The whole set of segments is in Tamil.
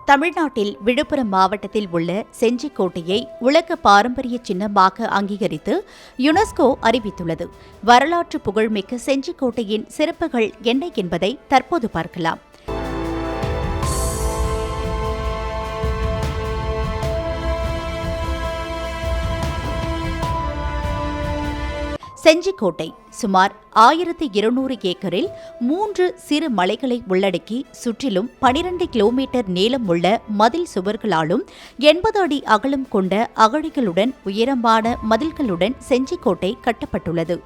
தமிழ்நாட்டில் விழுப்புரம் மாவட்டத்தில் உள்ள செஞ்சிக்கோட்டையை உலக பாரம்பரிய சின்னமாக அங்கீகரித்து யுனெஸ்கோ அறிவித்துள்ளது. வரலாற்று புகழ்மிக்க செஞ்சிக்கோட்டையின் சிறப்புகள் என்ன என்பதை தற்போது பார்க்கலாம். செஞ்சிக்கோட்டை சுமார் 1200 ஏக்கரில் 3 சிறு மலைகளை உள்ளடக்கி சுற்றிலும் 12 கிலோமீட்டர் நீளம் உள்ள மதில் சுவர்களாலும் 80 அடி அகலம் கொண்ட அகழிகளுடன் உயரமான மதில்களுடன் செஞ்சிக்கோட்டை கட்டப்பட்டுள்ளது.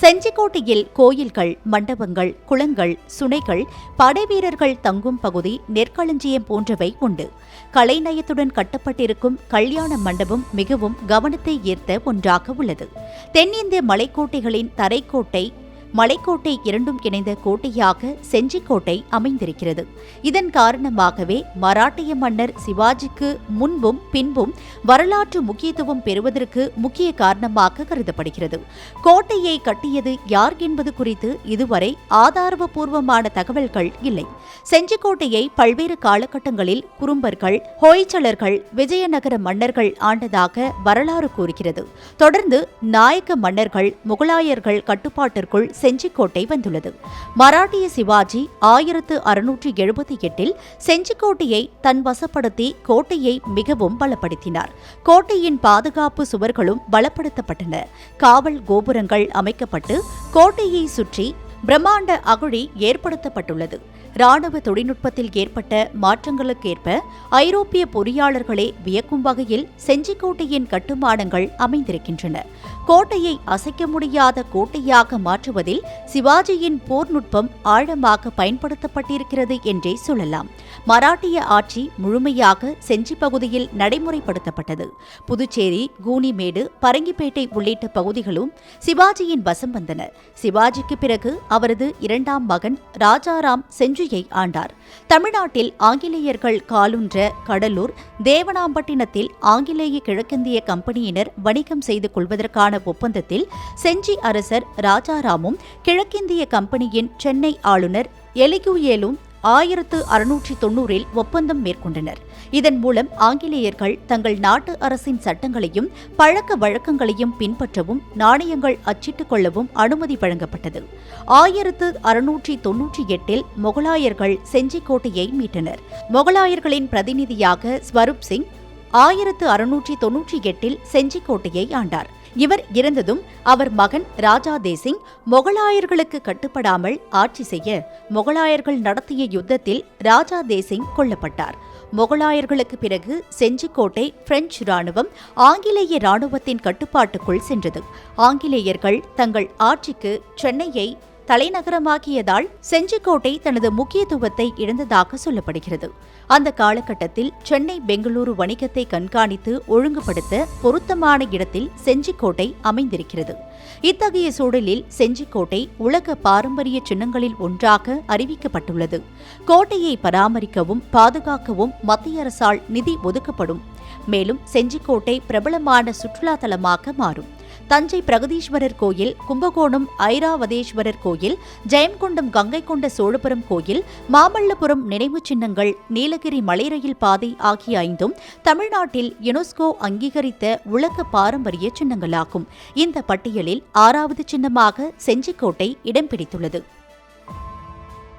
செஞ்சிக்கோட்டையில் கோயில்கள், மண்டபங்கள், குளங்கள், சுனைகள், படைவீரர்கள் தங்கும் பகுதி, நெற்களஞ்சியம் போன்றவை உண்டு. கலைநயத்துடன் கட்டப்பட்டிருக்கும் கல்யாண மண்டபம் மிகவும் கவனத்தை ஈர்த்த ஒன்றாக உள்ளது. தென்னிந்திய மலைக்கோட்டைகளின் தரைக்கோட்டை, மலைக்கோட்டை இரண்டும் இணைந்த கோட்டையாக செஞ்சிக்கோட்டை அமைந்திருக்கிறது. இதன் காரணமாகவே மராட்டிய மன்னர் சிவாஜிக்கு முன்பும் பின்பும் வரலாற்று முக்கியத்துவம் பெறுவதற்கு முக்கிய காரணமாக கருதப்படுகிறது. கோட்டையை கட்டியது யார் என்பது குறித்து இதுவரை ஆதாரபூர்வமான தகவல்கள் இல்லை. செஞ்சிக்கோட்டையை பல்வேறு காலகட்டங்களில் குறும்பர்கள், ஹோய்சளர்கள், விஜயநகர மன்னர்கள் ஆண்டதாக வரலாறு கூறுகிறது. தொடர்ந்து நாயக்க மன்னர்கள், முகலாயர்கள் கட்டுப்பாட்டிற்குள் செஞ்சிக்கோட்டை வந்துள்ளது. மராட்டிய சிவாஜி 1678 செஞ்சிக்கோட்டையை தன் வசப்படுத்தி கோட்டையை மிகவும் பலப்படுத்தினார். கோட்டையின் பாதுகாப்பு சுவர்களும் பலப்படுத்தப்பட்டன. காவல் கோபுரங்கள் அமைக்கப்பட்டு கோட்டையை சுற்றி பிரம்மாண்ட அகழி ஏற்படுத்தப்பட்டுள்ளது. ராணுவ தொழில்நுட்பத்தில் ஏற்பட்ட மாற்றங்களுக்கேற்ப ஐரோப்பிய பொறியாளர்களே வியக்கும் வகையில் செஞ்சிக்கோட்டையின் கட்டுமானங்கள் அமைந்திருக்கின்றன. கோட்டையை அசைக்க முடியாத கோட்டையாக மாற்றுவதில் சிவாஜியின் போர் நுட்பம் ஆழமாக பயன்படுத்தப்பட்டிருக்கிறது என்றே சொல்லலாம். மராட்டிய ஆட்சி முழுமையாக செஞ்சி பகுதியில் நடைமுறைப்படுத்தப்பட்டது. புதுச்சேரி, கூனிமேடு, பரங்கிப்பேட்டை உள்ளிட்ட பகுதிகளும் சிவாஜியின் வசம் வந்தன. சிவாஜிக்கு பிறகு அவரது இரண்டாம் மகன் ராஜாராம் செஞ்சியை ஆண்டார். தமிழ்நாட்டில் ஆங்கிலேயர்கள் காலுன்ற கடலூர், தேவனாம்பட்டினத்தில் ஆங்கிலேய கிழக்கிந்திய கம்பெனியினர் வணிகம் செய்து கொள்வதற்கான ஒப்பந்தத்தில் செஞ்சி அரசர் ராஜாராமும் கிழக்கிந்திய கம்பெனியின் சென்னை ஆளுநர் எலிகுயேலும் 1690 ஒப்பந்தம் மேற்கொண்டனர். இதன் மூலம் ஆங்கிலேயர்கள் தங்கள் நாட்டு அரசின் சட்டங்களையும் பழக்க வழக்கங்களையும் பின்பற்றவும் நாணயங்கள் அச்சிட்டுக் கொள்ளவும் அனுமதி வழங்கப்பட்டது. 1698 முகலாயர்கள் செஞ்சிக்கோட்டையை மீட்டனர். முகலாயர்களின் பிரதிநிதியாக ஸ்வரூப் சிங் 1698 செஞ்சிக்கோட்டையை ஆண்டார். இவர் இறந்ததும் அவர் மகன் ராஜா தேசிங் முகலாயர்களுக்கு கட்டுப்படாமல் ஆட்சி செய்ய முகலாயர்கள் நடத்திய யுத்தத்தில் ராஜா தேசிங் கொல்லப்பட்டார். முகலாயர்களுக்கு பிறகு செஞ்சிக்கோட்டை பிரெஞ்சு ராணுவம் ஆங்கிலேய ராணுவத்தின் கட்டுப்பாட்டுக்குள் சென்றது. ஆங்கிலேயர்கள் தங்கள் ஆட்சிக்கு சென்னையை தலைநகரமாக்கியதால் செஞ்சிக்கோட்டை தனது முக்கியத்துவத்தை இழந்ததாக சொல்லப்படுகிறது. அந்த காலகட்டத்தில் சென்னை பெங்களூரு வணிகத்தை கண்காணித்து ஒழுங்குபடுத்த பொருத்தமான இடத்தில் செஞ்சிக்கோட்டை அமைந்திருக்கிறது. இத்தகைய சூழலில் செஞ்சிக்கோட்டை உலக பாரம்பரிய சின்னங்களில் ஒன்றாக அறிவிக்கப்பட்டுள்ளது. கோட்டையை பராமரிக்கவும் பாதுகாக்கவும் மத்திய அரசால் நிதி ஒதுக்கப்படும். மேலும் செஞ்சிக்கோட்டை பிரபலமான சுற்றுலா தலமாக மாறும். தஞ்சை பிரகதீஸ்வரர் கோயில், கும்பகோணம் ஐராவதேஸ்வரர் கோயில், ஜெயங்கொண்டம் கங்கை கொண்ட சோழபுரம் கோயில், மாமல்லபுரம் நினைவுச் சின்னங்கள், நீலகிரி மலை ரயில் பாதை ஆகிய 5ம் தமிழ்நாட்டில் யுனெஸ்கோ அங்கீகரித்த உலக பாரம்பரிய சின்னங்களாகும். இந்த பட்டியலில் 6வது சின்னமாக செஞ்சிக்கோட்டை இடம் பிடித்துள்ளது.